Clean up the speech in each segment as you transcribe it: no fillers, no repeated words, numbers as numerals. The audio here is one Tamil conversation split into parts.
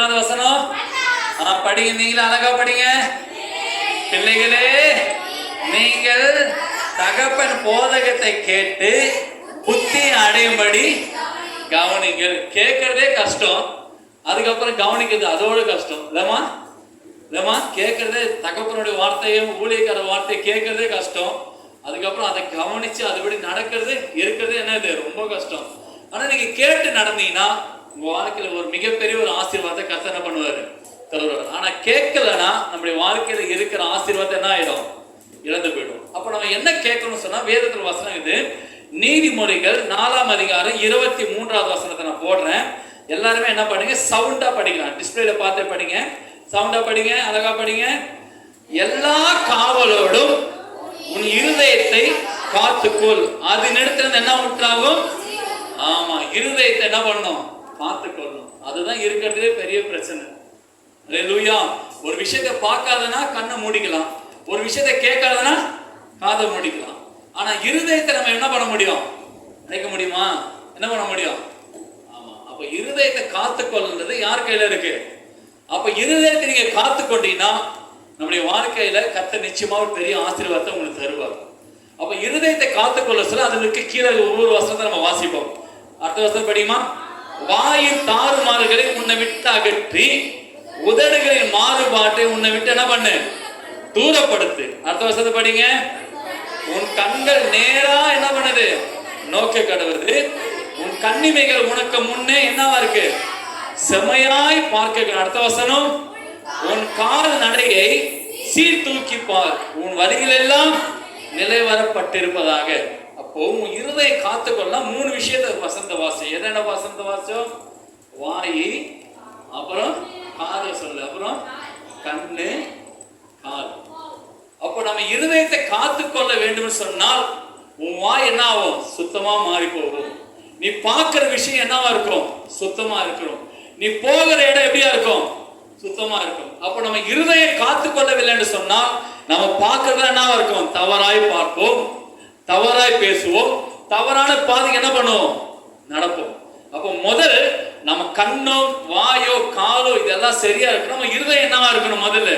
எத்தனாவது வசனம்? படிங்க, நீங்களும் அழகா படிங்க. பிள்ளைகளே, நீங்கள் தகப்பன் போதகத்தை கேட்டு புத்தி அடையும்படி கவனிங்கள். கேட்கறதே கஷ்டம், அதுக்கப்புறம் கவனிக்கிறது அதோட கஷ்டம் இல்லமா? இல்லமா? கேட்கறதே, தகப்பனுடைய வார்த்தையும் ஊழியக்கார வார்த்தையை கேட்கறதே கஷ்டம், அதுக்கப்புறம் அதை கவனிச்சு அதுபடி நடக்கிறது இருக்கிறது என்னது ரொம்ப கஷ்டம். ஆனா நீங்க கேட்டு நடந்தீங்கன்னா உங்க வாழ்க்கையில ஒரு மிகப்பெரிய ஒரு ஆசீர்வாதத்தை கர்த்தர் என்ன பண்ணுவாரு, தருவார். ஆனா கேட்கலன்னா நம்முடைய வாழ்க்கையில இருக்கிற ஆசீர்வாதம் என்ன ஆயிடும், இழந்து போயிடும். அப்ப நம்ம என்ன கேட்கணும்னு சொன்னா, வேதத்துல வசனம் இது நீதிமொழிகள் 4ஆம் அதிகாரம் 23வது வசனத்தை நான் போடுறேன். எல்லாருமே என்ன பண்ணுங்க, சவுண்டா படிக்கலாம். டிஸ்பிளேல பார்த்து படிங்க, சவுண்டா படிங்க, அழகா படிங்க. எல்லா காவலோடும் உன் இருதயத்தை காத்துக்கொள், அதனிடத்துல என்ன உண்டாகும்? ஆமா, இருதயத்தை என்ன பண்ணணும், காத்துக்கொள்ளணும். அதுதான் இருக்கிறதுலே பெரிய பிரச்சனை. அல்லேலூயா. ஒரு விஷயத்தை பார்க்காதனா கண்ணை மூடிக்கலாம், ஒரு விஷயத்தை கேட்காதனா காதை மூடிக்கலாம். ஆனா இருதயத்தை நம்ம என்ன பண்ண முடியும், அடைக்க முடியுமா? என்ன பண்ண முடியும்? ஆமா. அப்ப இருதயத்தை காத்துக்கொள்ளுன்றது யார் கையில இருக்கு? அப்ப இருதயத்தை நீங்க காத்துக்கொண்டீங்கன்னா நம்முடைய வாழ்க்கையில கர்த்தர் நிச்சயமா ஒரு பெரிய ஆசீர்வாதத்தை உங்களுக்கு தருவார். அப்ப இருதயத்தை காத்துக்கொள்ள சொல்ல அதற்கு கீழே ஒவ்வொரு வசனத்தை நம்ம வாசிப்போம். அடுத்த வசனம் படியுமா? வாயின் தாறுமாறுகளை உன்னை விட்டு அகற்றி உதடுகளின் மாறுபாட்டை உன்னை விட்டு என்ன பண்ணு, தூரப்படுத்து. அடுத்த வசனத்தை படிங்க. உன் கண்கள் நேரா என்ன பண்ணுது, நோக்க கடவுது. உன் கண்ணிமைகள் உனக்கு முன்னே என்னவா இருக்கு, செமையாய் பார்க்க. அடுத்த வசனம், உன் கால் நடையை சீர்தூக்கி பார், உன் வழிகள் எல்லாம் நிலைவரப்பட்டிருப்பதாக. அப்போ உன் இருதயம் காத்துக்கொள்ள 3 விஷயத்தை வசந்த வாசி. என்னென்ன வசந்த வாசம்? வாயி, அப்புறம் காதை சொல்லு, அப்புறம் கண்ணு, கால். அப்போ நம்ம இருதயத்தை காத்துக்கொள்ள வேண்டும் சொன்னால் உன் வாய் என்ன ஆகும், சுத்தமா மாறி போகும். நீ பார்க்கிற விஷயம் என்னவா இருக்கும், சுத்தமா இருக்கணும். நீ போகிற இடம் எப்படியா இருக்கும், சுத்தமா இருக்கும். அப்ப நம்ம இருதயம் காத்துக்கொள்ளவில்லை என்று சொன்னால் நம்ம பார்க்கறது என்னவா இருக்கும், தவறாய் பார்ப்போம், தவறாய் பேசுவோம், தவறான பாதைக்கு என்ன பண்ணுவோம், நடப்போம். அப்போ முதல் நம்ம கண்ணோ வாயோ காலோ இதெல்லாம் சரியா இருக்கணும். நம்ம இருதயம் என்னவா இருக்கணும், முதல்ல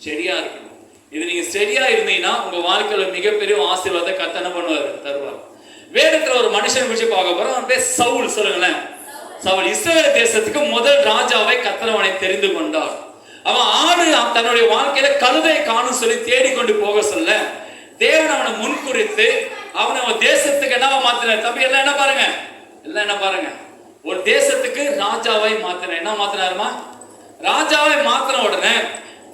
சரியா இருக்கணும். இது நீங்க சரியா இருந்தீங்கன்னா உங்க வாழ்க்கையில மிகப்பெரிய ஆசீர்வாதத்தை கர்த்தர் என்ன பண்ணுவார், தருவார். வேதத்துல ஒரு மனுஷன் குறிச்சு பார்க்க போறோம். அவன் பேர் சவுல். சொல்லுங்களேன், சவுல் இஸ்ரவேல் தேசத்துக்கு முதல் ராஜாவை கர்த்தர் அவனை தெரிந்து கொண்டார். அவன் ஆடு தன்னுடைய வாழ்க்கையில கழுதை காணும் சொல்லி தேடிக்கொண்டு போக சொல்ல தேவன் அவனை முன்குறித்து அவன் தேசத்துக்கு என்னவா மாத்தினார். தம்பி எல்லாம் என்ன பாருங்க, எல்லாம் என்ன பாருங்க, ஒரு தேசத்துக்கு ராஜாவை மாத்தின. என்ன மாத்தினாருமா, ராஜாவை மாத்தின உடனே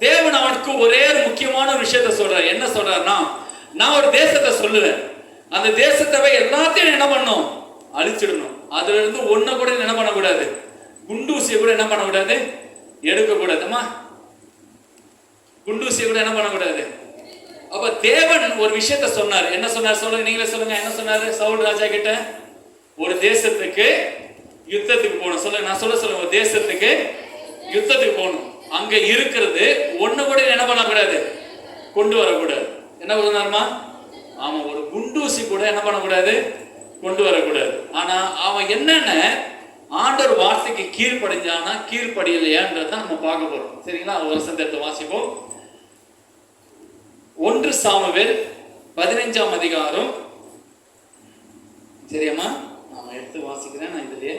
தேவன் அவனுக்கு ஒரே ஒரு முக்கியமான விஷயத்த சொல்றாரு. என்ன சொல்றாருன்னா, நான் ஒரு தேசத்தை சொல்லுவேன், அந்த தேசத்தை எல்லாத்தையும் என்ன பண்ணும், அழிச்சிடணும். அதுல இருந்து ஒன்ன கூட என்ன பண்ணக்கூடாது, குண்டூசியை கூட என்ன பண்ணக்கூடாது, எடுக்க கூடாதுமா, குண்டூசியை கூட என்ன பண்ணக்கூடாது. அப்ப தேவன் ஒரு விஷயத்த சொன்னார். என்ன சொன்னார் சொல்லுங்க, நீங்களே சொல்லுங்க. என்ன சொன்னாரு சவுல் ராஜா கிட்ட? ஒரு தேசத்துக்கு யுத்தத்துக்கு போகணும். சொல்லுங்க, நான் சொல்லுங்க. ஒரு தேசத்துக்கு யுத்தத்துக்கு போகணும். அங்க இருக்கிறது ஒண்ணு கூட என்ன பண்ணக்கூடாது, கொண்டு வரக்கூடாது. என்ன சொன்னாருமா? ஆமா, ஒரு குண்டூசி கூட என்ன பண்ணக்கூடாது, கொண்டு வரக்கூடாது. ஆனா அவன் என்னென்ன ஆண்டவர் வார்த்தைக்கு கீழ்ப்படிஞ்சானா கீழ்ப்படியலையான்றதான் நம்ம பார்க்க போறோம். சரிங்களா? ஒரு சந்தேகத்தை வாசிப்போம். 1 சாமுவேல் 15ஆம் அதிகாரம். சரியாமா? நான் எடுத்து வாசிக்கிறேன். நான் இதுலயே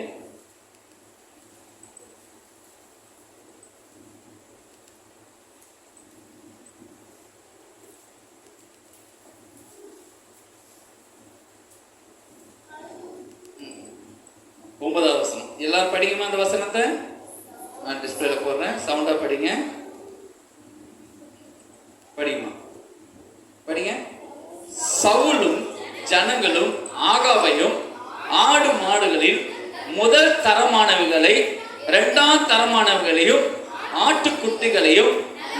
ஒன்பதாவது வசனம். எல்லாரும் படிக்குமா அந்த வசனத்தை? நான் டிஸ்பிளேல போடுறேன், சவுண்டா படிங்க. படிக்குமா? படிங்க. சவுலும் ஜனங்களும் ஆகாவையும் ஆடு மாடுகளில் முதல் தரமானவைகளை 2ஆம் தரமானவைகளையும் ஆட்டுக்குட்டிகளையும்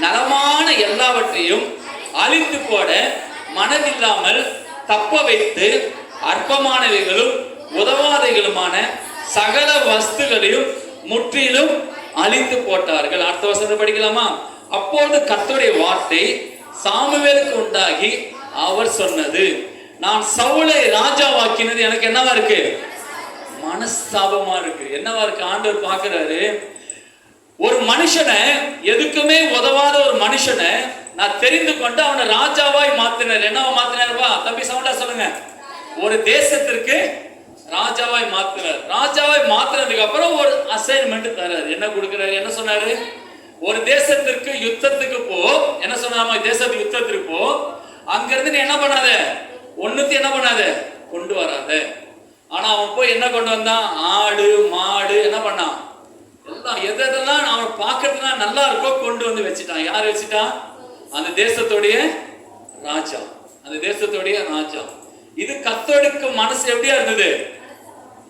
நலமான எல்லாவற்றையும் அழித்து போட மனதில்லாமல் தப்ப வைத்து அற்பமானவைகளும் உதவாதைகளுமான சகல வஸ்துகளையும் முற்றிலும் அழித்து போட்டார்கள். அடுத்த வசனத்தை படிக்கலாமா? அப்பொழுது கர்த்தருடைய வார்த்தை சாமுவேலுக்கு உண்டாகி அவர் சொன்னது, நான் சவுலை ராஜாவாக்கினது எனக்கு என்னவா இருக்கு, மனஸ்தாபமா இருக்கு. என்னவா இருக்கு? ஆண்டவர் பார்க்கிறாரு, ஒரு மனுஷனை, எதுக்குமே உதவாத ஒரு மனுஷனை நான் தெரிந்து கொண்டு அவனை ராஜாவாய் மாத்தினார். என்னவா மாத்தினார்ப்பா? தம்பி சவுண்டா சொல்லுங்க. ஒரு தேசத்திற்கு ராஜாவாய் மாத்தினார். ராஜாவாய் மாத்தினதுக்கு அப்புறம் ஒரு அசைன்மெண்ட் தராரு. என்ன கொடுக்கிறாரு? என்ன சொன்னாரு? ஒரு தேசத்திற்கு யுத்தத்துக்கு போ. என்ன சொன்னாமா? தேசத்துக்கு யுத்தத்திற்கு போ. அங்கிருந்து நீ என்ன பண்ணாத, ஒண்ணுத்தையும் என்ன பண்ணாத, கொண்டு வராத. ஆனா அவன் போய் என்ன கொண்டு வந்தான்? ஆடு மாடு என்ன பண்ணான்? எல்லாம் எதெல்லாம் அவன் பார்க்கறதுனா நல்லா இருக்கோ கொண்டு வந்து வச்சுட்டான். யார் வச்சுட்டான்? அந்த தேசத்துடைய ராஜா. அந்த தேசத்துடைய ராஜா. இது கர்த்தருக்கு மனசு எப்படியா இருந்தது?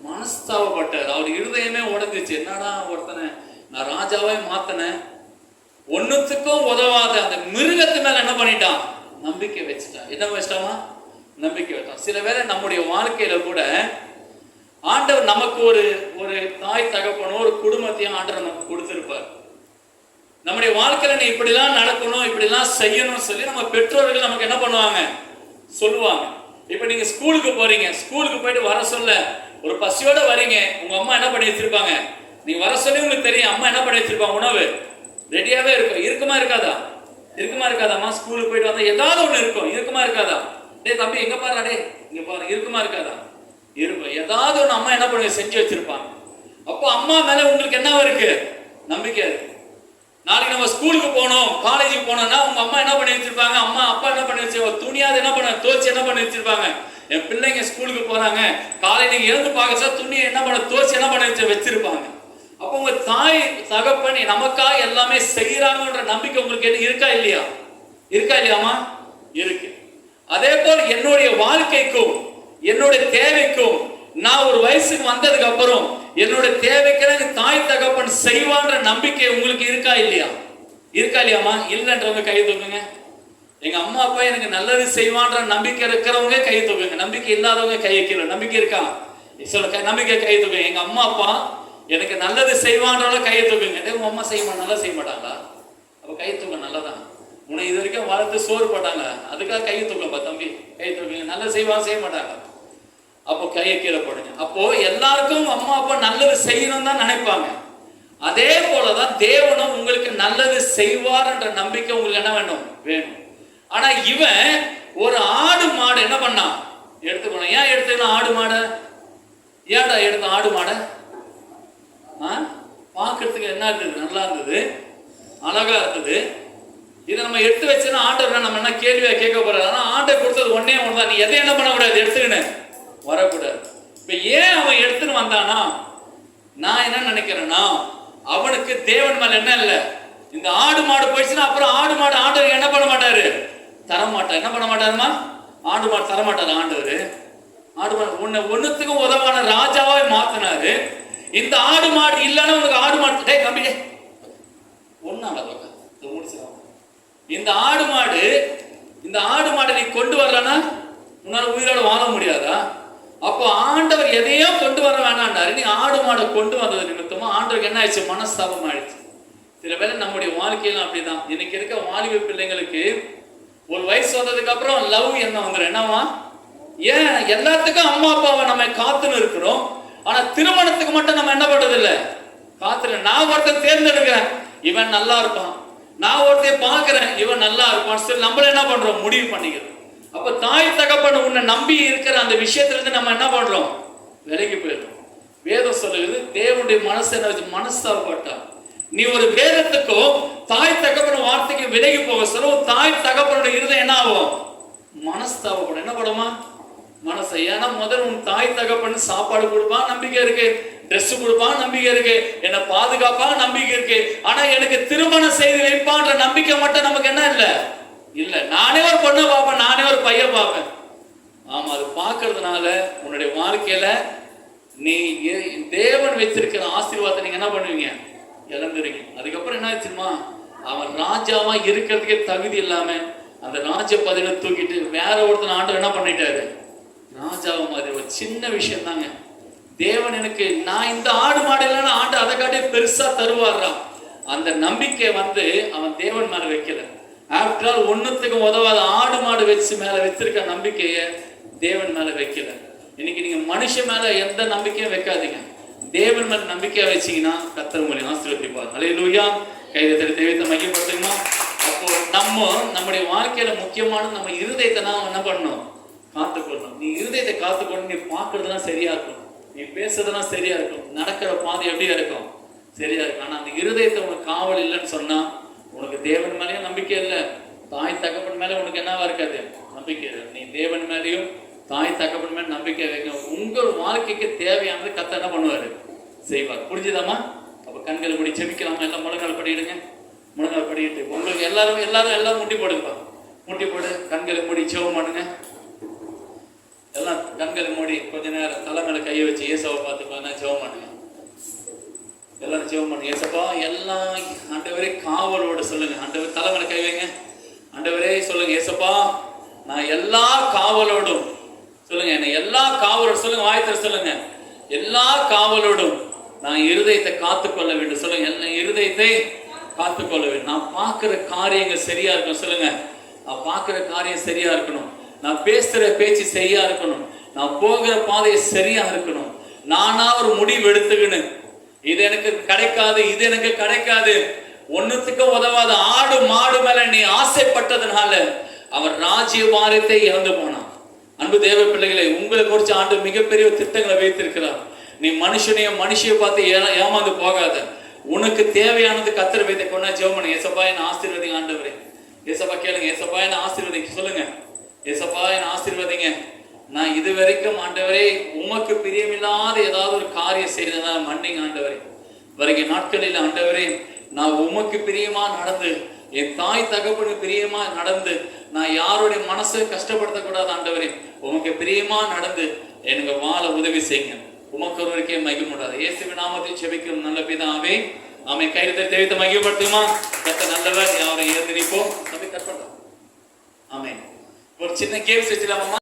மனஸ்தாபப்பட்டார். அவர் இருதயமே உடைஞ்சிச்சு. என்னடா ஒருத்தனை நான் ராஜாவை மாத்தினேன், ஒன்னுத்துக்கும் உதவாத அந்த மிருகத்து மேல என்ன பண்ணிட்டான்? நம்பிக்கை வச்சுட்டான். என்ன வச்சிட்டாமா? நம்பிக்கை வச்சான். சில வேளை நம்முடைய வாழ்க்கையில கூட ஆண்டவர் நமக்கு ஒரு ஒரு தாய் தகப்பனோ ஒரு குடும்பத்தையும் ஆண்டவர் நமக்கு கொடுத்திருப்பார். நம்முடைய வாழ்க்கையில நீ இப்படிலாம் நடக்கணும், இப்படிலாம் செய்யணும்னு சொல்லி நம்ம பெற்றோர்கள் நமக்கு என்ன பண்ணுவாங்க? சொல்லுவாங்க. இப்ப நீங்க ஸ்கூலுக்கு போறீங்க, ஸ்கூலுக்கு போயிட்டு வர சொல்ல ஒரு பசியோட வரீங்க. உங்க அம்மா என்ன பண்ணி வச்சிருப்பாங்க? நீங்க வர சொல்லி உங்களுக்கு தெரியும் அம்மா என்ன பண்ணி வச்சிருப்பாங்க? உணவு ரெடியாவே இருக்கும். இருக்குமா இருக்காதா? இருக்குமா இருக்காதாம்மா? ஸ்கூலுக்கு போயிட்டு வந்தா ஏதாவது ஒண்ணு இருக்கும். இருக்குமா இருக்காதா? டே தம்பி எங்க பாரு, டே இங்க பாரு. இருக்குமா இருக்காதா? இருக்கும். ஏதாவது ஒண்ணு அம்மா என்ன பண்ணி செஞ்சு வச்சிருப்பாங்க. அப்போ அம்மா மேல உங்களுக்கு என்ன இருக்கு? நம்பிக்கை இருக்கு. நாளைக்கு நம்ம ஸ்கூலுக்கு போனோம், காலேஜுக்கு போனோம்னா உங்க அம்மா என்ன பண்ணி வச்சிருப்பாங்க? அம்மா அப்பா என்ன பண்ணி வச்சிருப்பாங்க? துணியாவது என்ன பண்ண தோச்சு என்ன பண்ணி வச்சிருப்பாங்க? என் பிள்ளைங்க ஸ்கூலுக்கு போறாங்க, காலையில நீங்க எழுந்து பார்க்க துணியை என்ன பண்ண தோச்சு என்ன பண்ணி வச்சிருப்பாங்க. அப்போ உங்க தாய் தகப்பன் நமக்காக எல்லாமே செய்யறாங்கன்ற நம்பிக்கை உங்களுக்கு என்ன இருக்கா இல்லையா? இருக்கா இல்லையாமா? இருக்கு. அதே போல் என்னுடைய வாழ்க்கைக்கும் என்னுடைய தேவைக்கும் நான் ஒரு வயசுக்கு வந்ததுக்கு அப்புறம் என்னுடைய தேவைக்கு தாய் தகப்பன் செய்வான்ற நம்பிக்கை உங்களுக்கு இருக்கா இல்லையா? இருக்கா இல்லையாமா? இல்லைன்றவங்க கை தூக்குங்க. எங்க அம்மா அப்பா எனக்கு நல்லது செய்வான்ற நம்பிக்கை இருக்கிறவங்க கை தூக்குங்க. நம்பிக்கை இல்லாதவங்க கை வைக்கல. நம்பிக்கை இருக்கா? சொல்ல நம்பிக்கை கை தூக்குங்க. எங்க அம்மா அப்பா எனக்கு நல்லது செய்வான்றவங்க கையை தூக்குங்க. உங்க அம்மா நல்லா செய்ய மாட்டாங்களா? அப்ப கை தூக்க. நல்லதான். உன்னை இது வரைக்கும் வளர்த்து சோறு போட்டாங்க, அதுக்காக கை தூக்கப்பா தம்பி. கை தூக்குங்க. நல்லது செய்வாங்க, செய்ய மாட்டாங்க. அப்போ கையை கீழே போடுங்க. அப்போ எல்லாருக்கும் அம்மா அப்பா நல்லது செய்யணும் தான் நினைப்பாங்க. அதே போலதான் தேவனும் உங்களுக்கு நல்லது செய்வார் என்ற நம்பிக்கை உங்களுக்கு என்ன வேணும்? வேணும். ஆனா இவன் ஒரு ஆடு மாடு என்ன பண்ணான்? எடுத்துக்கணும். ஏன் எடுத்துக்கணும் ஆடு மாடை? ஏன்டா எடுத்த ஆடு மாடை? பார்க்கறதுக்கு என்ன இருந்தது? நல்லா இருந்தது, அழகா இருந்தது. இதை நம்ம எடுத்து வச்சுன்னா ஆண்டவர் நம்ம என்ன கேள்வியா கேட்க போறாரு? ஆனா ஆண்டவர் கொடுத்தது ஒன்னே ஒண்ணுதான். நீ எதை என்ன பண்ணக்கூடாது? எடுத்துக்கின்னு வரக்கூடாது. இப்ப ஏன் அவன் எடுத்துன்னு வந்தானா? நான் என்ன நினைக்கிறேன்னா, அவனுக்கு தேவன் மேல என்ன இல்ல. இந்த ஆடு மாடு போயிடுச்சுன்னா அப்புறம் ஆடு மாடு ஆண்டவர் என்ன பண்ண மாட்டாரு? தரமாட்டார். என்ன பண்ண மாட்டாருமா? ஆடு மாடு தரமாட்டாரு ஆண்டவர். ஆடு மாடு ஒன்னுத்துக்கும் உதவான ராஜாவே மாத்தினாரு. இந்த ஆடு மாடு இல்லைன்னா உனக்கு ஆடு மாடு டே கம்பி ஒன்னாங்க முடிச்சிடும். இந்த ஆடு மாடு நீ கொண்டு வரலன்னா உன்னால உயிரோட வாழ முடியாதா? அப்போ ஆண்டவர் எதையும் கொண்டு வர வேணாண்டாரு. நீ ஆடு மாடை கொண்டு வந்தது நிமித்தமா ஆண்டவருக்கு என்ன ஆயிடுச்சு? மனஸ்தாபம் ஆயிடுச்சு. சில பேர் நம்முடைய வாழ்க்கையில அப்படிதான். இன்னைக்கு இருக்க வாலிப பிள்ளைங்களுக்கு ஒரு வயசு வந்ததுக்கு அப்புறம் லவ் என்ன வந்துடும். என்னவா? ஏன் எல்லாத்துக்கும் அம்மா அப்பாவை நம்ம காத்துன்னு இருக்கிறோம், ஆனா திருமணத்துக்கு மட்டும் நம்ம என்ன பண்றது இல்ல? காத்துல நான் ஒருத்தன் தேர்ந்தெடுக்கிறேன், இவன் நல்லா இருப்பான். நான் ஒருத்தையும் பார்க்கிறேன், இவன் நல்லா இருப்பான். சரி நம்மள என்ன பண்றோம்? முடிவு பண்ணிக்கிறோம். அப்ப தாய் தகப்பன் உன்னை நம்பி இருக்கிற அந்த விஷயத்துல இருந்து நம்ம என்ன பண்றோம்? விலகி போயிடும். வேதம் சொல்லுது தேவனுடைய மனசு என்ன வச்சு? மனஸ்தாபப்பட்டா. நீ ஒரு வேதத்துக்கும் தாய் தகப்பன் வார்த்தைக்கு விலகி போக சொல்ல தாய் தகப்பனுடைய இருதயம் என்ன ஆகும்? மனஸ்தாபப்படும். என்ன படுமா? மனசை. ஏன்னா முதல் உன் தாய் தகப்பன் சாப்பாடு கொடுப்பான், நம்பிக்கை இருக்கு. ட்ரெஸ் கொடுப்பான், நம்பிக்கை இருக்கு. என்னை பாதுகாப்பான், நம்பிக்கை இருக்கு. ஆனா எனக்கு திருமணம் செய்து வைப்பான்ற நம்பிக்கை மட்டும் நமக்கு என்ன இல்ல? இல்ல. நானே ஒரு பொண்ணை பார்ப்பேன், நானே ஒரு பையன் பார்ப்பேன். ஆமா, அது பார்க்கறதுனால உன்னுடைய வாழ்க்கையில நீ தேவன் வச்சிருக்கிற ஆசீர்வாதத்தை நீங்க என்ன பண்ணுவீங்க? இழந்துருங்க. அதுக்கப்புறம் என்ன ஆச்சுமா? அவன் ராஜாவா இருக்கிறதுக்கே தகுதி இல்லாம அந்த ராஜ பதவியை தூக்கிட்டு வேற ஒருத்தன் ஆண்டவர் என்ன பண்ணிட்டாரு? ராஜாவை மாதிரி. ஒரு சின்ன விஷயம் தாங்க. தேவன் எனக்கு நான் இந்த ஆடு மாடு இல்லைன்னா ஆண்டு அதை காட்டி பெருசா தருவாரா? அந்த நம்பிக்கை அவன் தேவன் மேல வைக்கல. ஆஃப்டர் ஆல் ஒன்னுத்துக்கும் உதவாத ஆடு மாடு வச்சு மேல வச்சிருக்க நம்பிக்கைய தேவன் மேல வைக்கல. இன்னைக்கு நீங்க மனுஷன் மேல எந்த நம்பிக்கையும் வைக்காதீங்க. தேவன் மேல நம்பிக்கையா வச்சீங்கன்னா கர்த்தர் உங்களை ஆசீர்வதிப்பார். ஹல்லேலூயா. கையில தெய்வத்தை மகிமைப்படுத்துமா. அப்போ நம்முடைய வாழ்க்கையில முக்கியமான நம்ம இருதயத்தை நான் என்ன பண்ணணும், காத்துக்கொள்ளணும். நீ இருதயத்தை காத்துக்கொண்டு நீ பார்க்கறதுலாம் சரியா இருக்கும், நீ பேசுறதுலாம் சரியா இருக்கும், நடக்கிற பாதை எப்படியா இருக்கும், சரியா இருக்கும். ஆனா அந்த இருதயத்தை உனக்கு காவல் இல்லைன்னு சொன்னா உனக்கு தேவன் மேலேயும் நம்பிக்கை இல்லை, தாய் தகப்பன் மேல உனக்கு என்னவா இருக்காது, நம்பிக்கை இல்லை. நீ தேவன் மேலேயும் தாய் தகப்பன் மேல நம்பிக்கை வைக்க உங்கள் வாழ்க்கைக்கு தேவையானது கர்த்தர் என்ன பண்ணுவாரு, செய்வார். புரிஞ்சுதாமா? அப்ப கண்களை மூடி செபிக்கலாமா? எல்லாம் முழங்கால் படிடுங்க. முழங்கால் படிட்டு உங்களுக்கு எல்லாரும் முட்டி போடுங்கப்பா. முட்டி போடு, கண்களை மூடி ஜெபம் பண்ணுங்க. எல்லாம் கண்களை மூடி கொஞ்ச நேரம் தலை மேல கையை வச்சு ஏசவை பார்த்து ஜெபம் பண்ணுங்க. எல்லாரும் ஜெபம் பண்ணுங்க. ஏசப்பா எல்லாம் ஆண்டவரே காவலோட சொல்லுங்க. ஆண்டவர் தலை மேல கை வைங்க. ஆண்டவரே சொல்லுங்க, ஏசப்பா நான் எல்லா காவலோடும் சொல்லுங்க, என்ன எல்லா காவலோட சொல்லுங்க, வாய்த்தர் சொல்லுங்க, எல்லா காவலோடும் நான் இருதயத்தை காத்துக்கொள்ள வேண்டும். சொல்லுங்க, என்ன இருதயத்தை காத்துக்கொள்ள வேண்டும். நான் பார்க்கிற காரியங்கள் சரியா இருக்கணும். சொல்லுங்க, நான் பார்க்கிற காரியம் சரியா இருக்கணும், நான் பேசுற பேச்சு சரியா இருக்கணும், நான் போகிற பாதை சரியா இருக்கணும். நானா ஒரு முடிவு எடுத்துக்கணும், இது எனக்கு கிடைக்காது, இது எனக்கு கிடைக்காது, ஒன்னுத்துக்கும் உதவாத ஆடு மாடு மேல நீ ஆசைப்பட்டதுனால அவர் ராஜ்ய பாரத்தை இழந்து போனான். அன்பு தேவ பிள்ளைகளை, உங்களை குறித்து ஆண்டு மிகப்பெரிய திட்டங்களை வைத்திருக்கிறார். நீ மனுஷியை பார்த்து ஏமாந்து போகாத. உனக்கு தேவையானது கர்த்தர் வைத்த கொண்டா ஜெபம் பண்ணு. ஏசப்பா என்ன ஆசீர்வதிங்க ஆண்டவரே. ஏசப்பா கேளுங்க, ஏசப்பா என்ன ஆசீர்வதிங்க. சொல்லுங்க, ஏசப்பா என்ன ஆசீர்வதிங்க. நான் இது வரைக்கும் ஆண்டவரே உமக்கு பிரியமில்லாத ஏதாவது ஒரு காரியம் செய்ததுனால மன்னிங்க ஆண்டவரே. வருகிற நாட்களில் ஆண்டவரே நான் உமக்கு பிரியமா நடந்து, என் தாய் தகப்பனுக்கு பிரியமா நடந்து, நான் யாருடைய மனசை கஷ்டப்படுத்தக்கூடாது ஆண்டவரே. உமக்கு பிரியமா நடந்து எனக்கு வாழ உதவி செய்யுங்க. உமக்கு ஒருவருக்கே மகிமைப்படாது. இயேசுவின் நாமத்தில் ஜெபிக்கிறோம் நல்ல பிதாவே, ஆமென். கையில தெய்வத்தை மகிமைப்படுத்துமா. கர்த்தர் நல்லவர். யாரும் ஏந்து நிற்போம். தம்பி கட் பண்ணலாம். ஆமென். ஒரு சின்ன கேம்ஸ் வச்சுக்கலாமா?